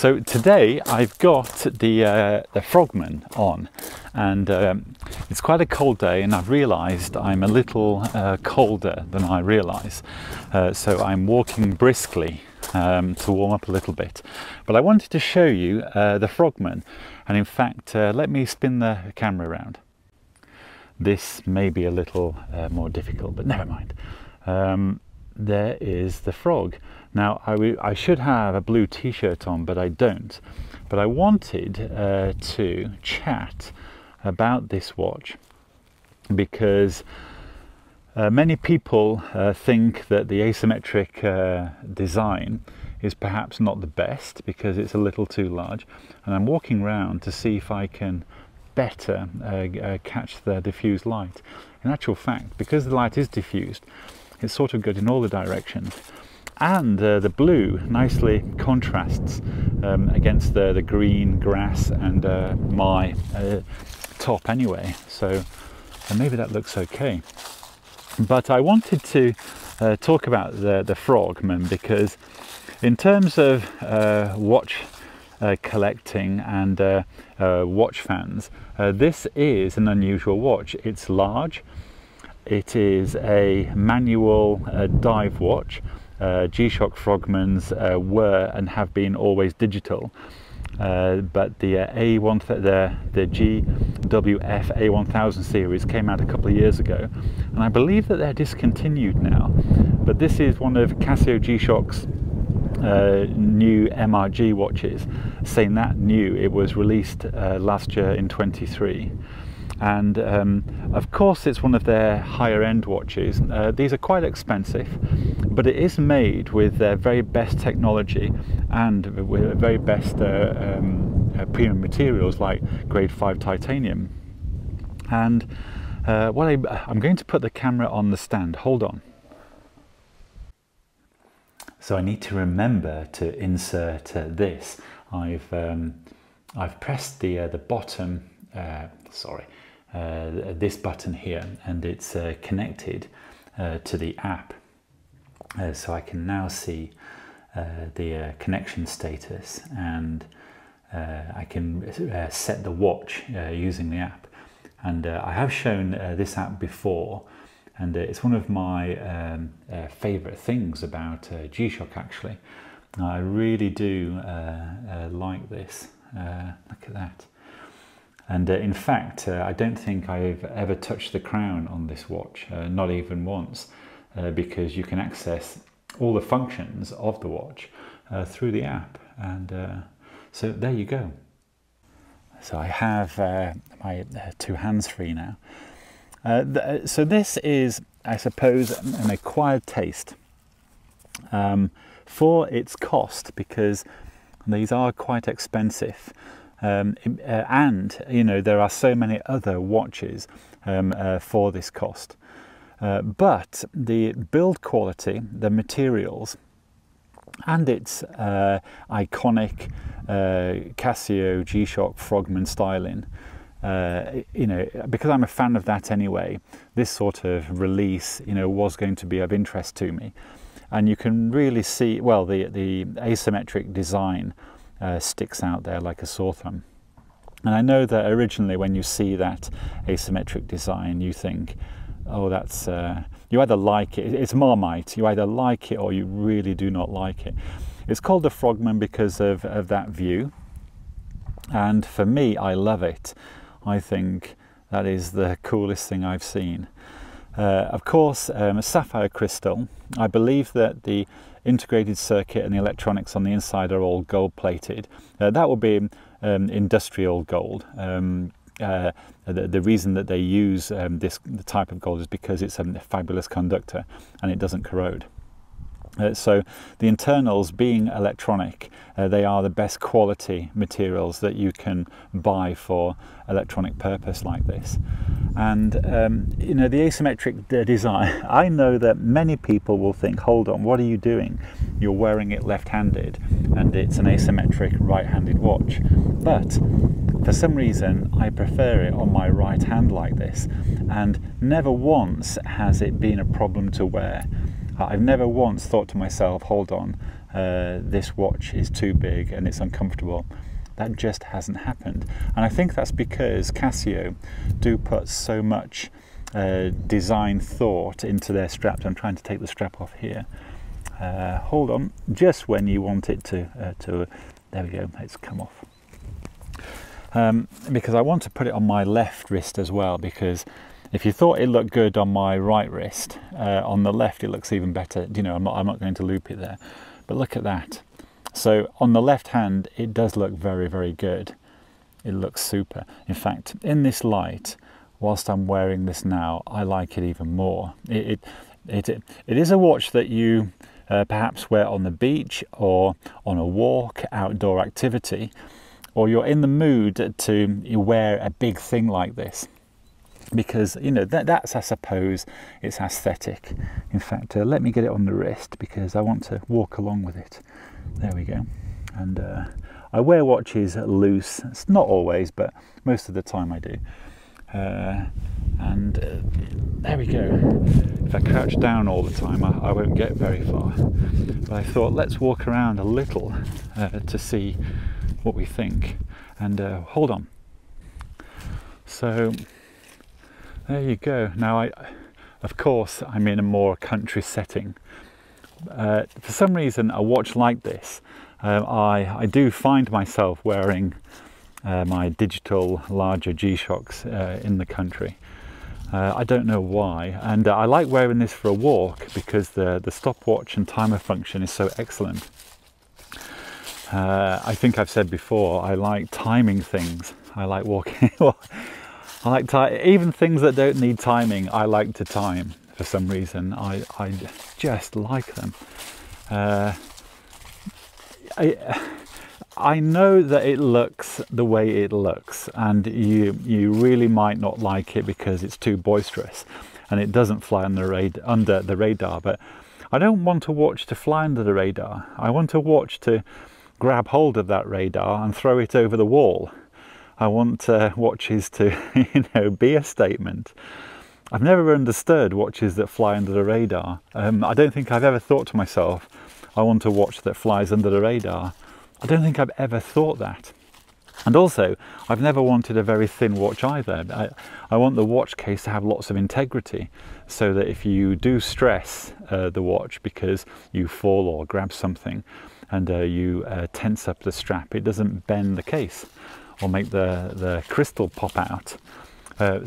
So today I've got the Frogman on, and it's quite a cold day, and I've realised I'm a little colder than I realise. So I'm walking briskly to warm up a little bit. But I wanted to show you the Frogman, and in fact let me spin the camera around. This may be a little more difficult, but never mind. There is the frog. Now I should have a blue t-shirt on, but I don't. But I wanted to chat about this watch because many people think that the asymmetric design is perhaps not the best because it's a little too large, and I'm walking around to see if I can better catch the diffused light. In actual fact, because the light is diffused, it's sort of good in all the directions, and the blue nicely contrasts against the green grass and my top anyway, so maybe that looks okay. But I wanted to talk about the Frogman because in terms of watch collecting and watch fans, this is an unusual watch. It's large. It is a manual dive watch. G-Shock Frogmans were and have been always digital, but the GWF A1000 series came out a couple of years ago, and I believe that they're discontinued now. But this is one of Casio G-Shock's new MRG watches. Saying that new, it was released last year in 23. And of course it's one of their higher end watches. These are quite expensive, but it is made with their very best technology and with very best premium materials like grade 5 titanium. And I'm going to put the camera on the stand. Hold on. So I need to remember to insert this. I've pressed the bottom, this button here, and it's connected to the app, so I can now see the connection status, and I can set the watch using the app. And I have shown this app before, and it's one of my favorite things about G-Shock actually. I really do like this. Look at that. And in fact, I don't think I've ever touched the crown on this watch, not even once, because you can access all the functions of the watch through the app. And so there you go. So I have my two hands free now. So this is, I suppose, an acquired taste for its cost, because these are quite expensive. And you know, there are so many other watches for this cost, but the build quality, the materials, and its iconic Casio G-Shock Frogman styling, you know, because I'm a fan of that anyway, this sort of release, you know, was going to be of interest to me. And you can really see, well, the asymmetric design sticks out there like a sore thumb. And I know that originally when you see that asymmetric design, you think, oh, that's, you either like it, it's Marmite, you either like it or you really do not like it. It's called the Frogman because of that view. And for me, I love it. I think that is the coolest thing I've seen. Of course, sapphire crystal. I believe that the integrated circuit and the electronics on the inside are all gold plated. That will be industrial gold. The reason that they use the type of gold is because it's a fabulous conductor and it doesn't corrode. So the internals being electronic, they are the best quality materials that you can buy for electronic purpose like this. And you know, the asymmetric design, I know that many people will think, hold on, what are you doing? You're wearing it left-handed and it's an asymmetric right-handed watch. But for some reason I prefer it on my right hand like this, and never once has it been a problem to wear. I've never once thought to myself, hold on, this watch is too big and it's uncomfortable. That just hasn't happened, and I think that's because Casio do put so much design thought into their straps. I'm trying to take the strap off here. Hold on, just when you want it to there we go, it's come off. Because I want to put it on my left wrist as well, because if you thought it looked good on my right wrist, on the left it looks even better. You know, I'm not going to loop it there, but look at that. So on the left hand it does look very, very good. It looks super. In fact, in this light, whilst I'm wearing this now, I like it even more. It is a watch that you perhaps wear on the beach or on a walk, outdoor activity, or you're in the mood to wear a big thing like this, because you know that's, I suppose, it's aesthetic. In fact, let me get it on the wrist because I want to walk along with it. There we go. And I wear watches loose. It's not always, but most of the time I do. There we go. If I crouch down all the time, I won't get very far. But I thought, let's walk around a little to see what we think. And hold on. So there you go. Now, of course, I'm in a more country setting. For some reason, a watch like this, I do find myself wearing my digital larger G-Shocks in the country. I don't know why, and I like wearing this for a walk because the stopwatch and timer function is so excellent. I think I've said before, I like timing things. I like walking. I like even things that don't need timing. I like to time for some reason. I just like them. I know that it looks the way it looks, and you really might not like it because it's too boisterous and it doesn't fly under the radar, but I don't want a watch to fly under the radar. I want a watch to grab hold of that radar and throw it over the wall. I want watches to, you know, be a statement. I've never understood watches that fly under the radar. I don't think I've ever thought to myself, I want a watch that flies under the radar. I don't think I've ever thought that. And also, I've never wanted a very thin watch either. I want the watch case to have lots of integrity, so that if you do stress the watch because you fall or grab something and you tense up the strap, it doesn't bend the case or make the crystal pop out.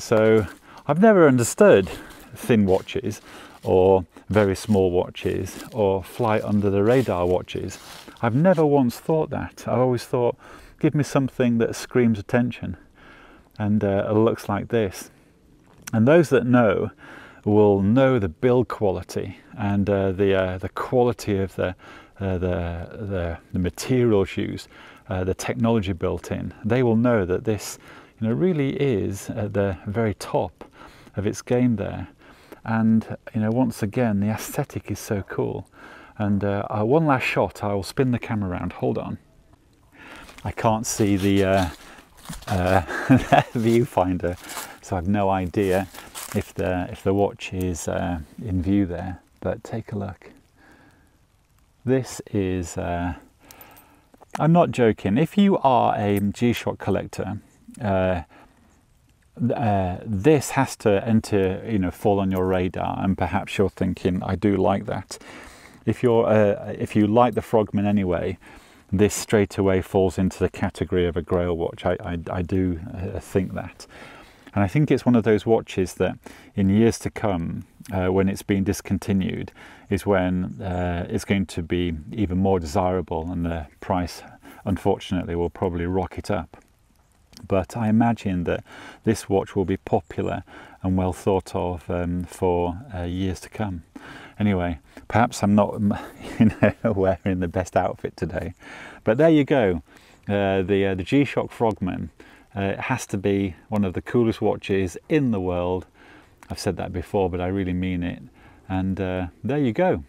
So I've never understood thin watches or very small watches or fly under the radar watches. I've never once thought that. I've always thought, give me something that screams attention, and it looks like this. And those that know will know the build quality and the quality of the materials used, the technology built in. They will know that this, you know, really is at the very top of its game there. And you know, once again, the aesthetic is so cool. And one last shot, I will spin the camera around. Hold on. I can't see the viewfinder, so I've no idea if the watch is in view there. But take a look. This is, I'm not joking. If you are a G-Shock collector, this has to enter, you know, fall on your radar, and perhaps you're thinking, I do like that. If you like the Frogman anyway, this straight away falls into the category of a grail watch. I do think that. And I think it's one of those watches that in years to come, when it's been discontinued, is when it's going to be even more desirable, and the price, unfortunately, will probably rocket up. But I imagine that this watch will be popular and well thought of for years to come. Anyway, perhaps I'm not, you know, wearing the best outfit today, but there you go. The G-Shock Frogman has to be one of the coolest watches in the world. I've said that before, but I really mean it. And there you go.